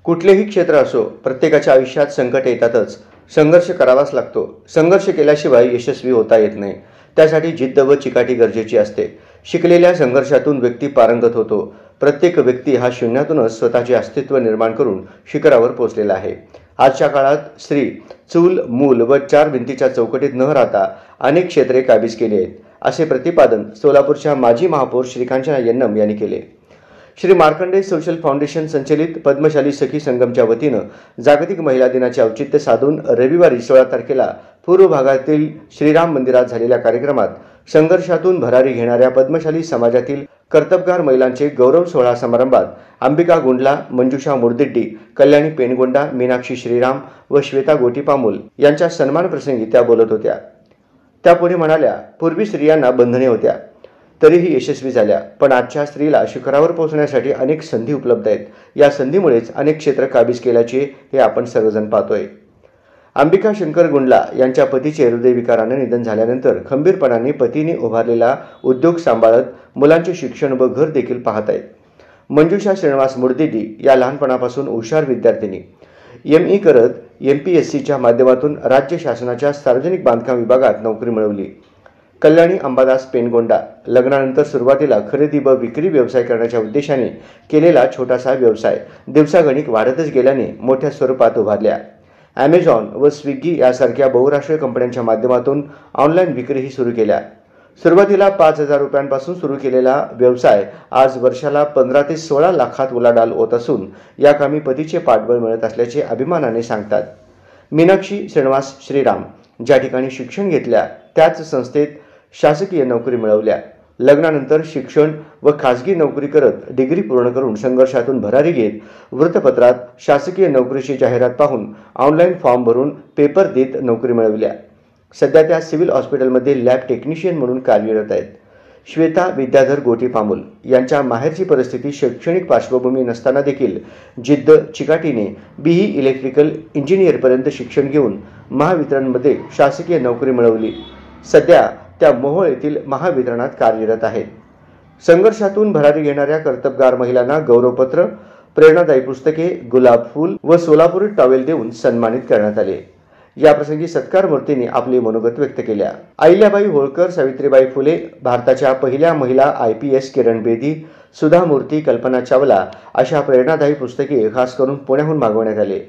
कुठलेही क्षेत्र असो, प्रत्येकाच्या आयुष्यात संकट येतातच. संघर्ष करावाच लागतो. संघर्ष केल्याशिवाय यशस्वी होता येत नाही. त्यासाठी जिद्द व चिकाटी गरजेची असते. शिकलेल्या संघर्षातून व्यक्ती पारंगत होतो. प्रत्येक व्यक्ती हा शून्यातूनच स्वतःचे अस्तित्व निर्माण करून शिखरावर पोहोचलेला आहे. आजच्या काळात स्त्री चूल, मूल व चार भिंतीच्या चौकटीत न राहता अनेक क्षेत्रे काबीज केली आहेत, असे प्रतिपादन सोलापूरच्या माजी महापौर श्रीकांचना यन्नम यांनी केले. श्री मार्कंडेय सोशल फाउंडेशन संचलित पद्मशाली सखी संगमच्या वतीनं जागतिक महिला दिनाचे औचित्य साधून रविवारी 16 तारखेला पूर्व भागातील श्रीराम मंदिरात झालेल्या कार्यक्रमात संघर्षातून भरारी घेणाऱ्या पद्मशाली समाजातील कर्तबगार महिलांचे गौरव सोहळा समारंभात अंबिका गुंडला, मंजुषा मुर्दिड्डी, कल्याणी पेनगोंडा, मीनाक्षी श्रीराम व श्वेता गोटीपामुल यांच्या सन्मान प्रसंगी त्या बोलत होत्या. त्या पुढे म्हणाल्या, पूर्वी स्त्रियांना बंधने होत्या, तरीही यशस्वी झाल्या, पण आजच्या स्त्रीला शिखरावर पोहोचण्यासाठी अनेक संधी उपलब्ध आहेत. या संधीमुळेच अनेक क्षेत्र काबीज केल्याचे हे आपण सर्वजण पाहतोय. अंबिका शंकर गुंडला यांच्या पतीचे हृदयविकाराने निधन झाल्यानंतर खंबीरपणाने पतीने उभारलेला उद्योग सांभाळत मुलांचे शिक्षण व घर देखील पाहत आहेत. मंजुषा श्रीनिवास मुर्दिडी या लहानपणापासून हुशार विद्यार्थिनी ME करत MPSCच्या माध्यमातून राज्य शासनाच्या सार्वजनिक बांधकाम विभागात नोकरी मिळवली. कल्याणी अंबादास पेनगोंडा लग्नानंतर सुरुवातीला खरेदी व विक्री व्यवसाय करण्याच्या उद्देशाने केलेला छोटासा व्यवसाय दिवसागणिक वाढतच गेल्याने मोठ्या स्वरूपात उभारल्या. Amazon व स्विगी यासारख्या बहुराष्ट्रीय कंपन्यांच्या माध्यमातून ऑनलाईन विक्रीही सुरू केल्या. सुरुवातीला 5,000 रुपयांपासून सुरू केलेला व्यवसाय आज वर्षाला 15 ते 16 लाखात उलाढाल होत असून या कामी पतीचे पाठबळ मिळत असल्याचे अभिमानाने सांगतात. मीनाक्षी श्रीनिवास श्रीराम ज्या ठिकाणी शिक्षण घेतल्या त्याच संस्थेत शासकीय नोकरी मिळवल्या. लग्नानंतर शिक्षण व खासगी नोकरी करत डिग्री पूर्ण करून संघर्षातून भरारी घेत वृत्तपत्रात शासकीय नोकरीची जाहिरात पाहून ऑनलाईन फॉर्म भरून पेपर देत नोकरी मिळवल्या. सध्या त्या सिव्हिल हॉस्पिटलमध्ये लॅब टेक्निशियन म्हणून कार्यरत आहेत. श्वेता विद्याधर गोटीपामुल यांच्या माहेरची परिस्थिती शैक्षणिक पार्श्वभूमी नसताना देखील जिद्द चिकाटीने BE इलेक्ट्रिकल इंजिनियरपर्यंत शिक्षण घेऊन महावितरणमध्ये शासकीय नोकरी मिळवली. सध्या त्या मोहोळ येथील महावितरणात कार्यरत आहेत. संघर्षातून भरारी घेणाऱ्या कर्तबगार महिलांना गौरवपत्र, प्रेरणादायी पुस्तके, गुलाब फूल व सोलापुरी टॉवेल देऊन सन्मानित करण्यात आले. याप्रसंगी सत्कार मूर्तींनी आपले मनोगत व्यक्त केल्या. अहिल्याबाई होळकर, सावित्रीबाई फुले, भारताच्या पहिल्या महिला IPS किरण बेदी, सुधा मूर्ती, कल्पना चावला अशा प्रेरणादायी पुस्तके खास करून पुण्याहून मागवण्यात आले.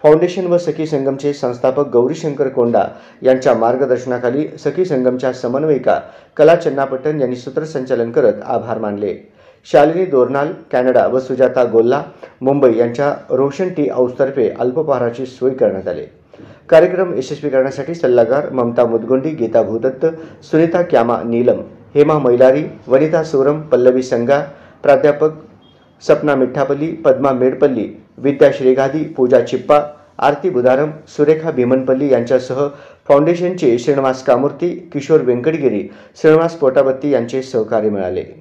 फाउंडेशन व सखी संगमचे संस्थापक गौरीशंकर कोंडा यांच्या मार्गदर्शनाखाली सखी संगमच्या समन्वयिका कला चन्नापट्टण यांनी सूत्रसंचालन करत आभार मानले. शालिनी दोरनाल, कॅनडा व सुजाता गोल्ला, मुंबई यांच्या रोशन टी हाऊसतर्फे अल्पपहाराची सोय करण्यात आली. कार्यक्रम यशस्वी करण्यासाठी सल्लागार ममता मुदगुंडी, गीता भूदत्त, सुनीता क्यामा नीलम, हेमा मैलारी, वनिता सोरम, पल्लवी संगा, प्राध्यापक सपना मिठ्ठापल्ली, पद्मा मेडपल्ली, विद्या श्रीगादी, पूजा चिप्पा, आरती बुधारम, सुरेखा भीमनपल्ली यांच्यासह फाउंडेशनचे श्रीनिवास कामूर्ती, किशोर व्यंकटगिरी, श्रीनिवास पोटाबत्ती यांचे सहकार्य मिळाले.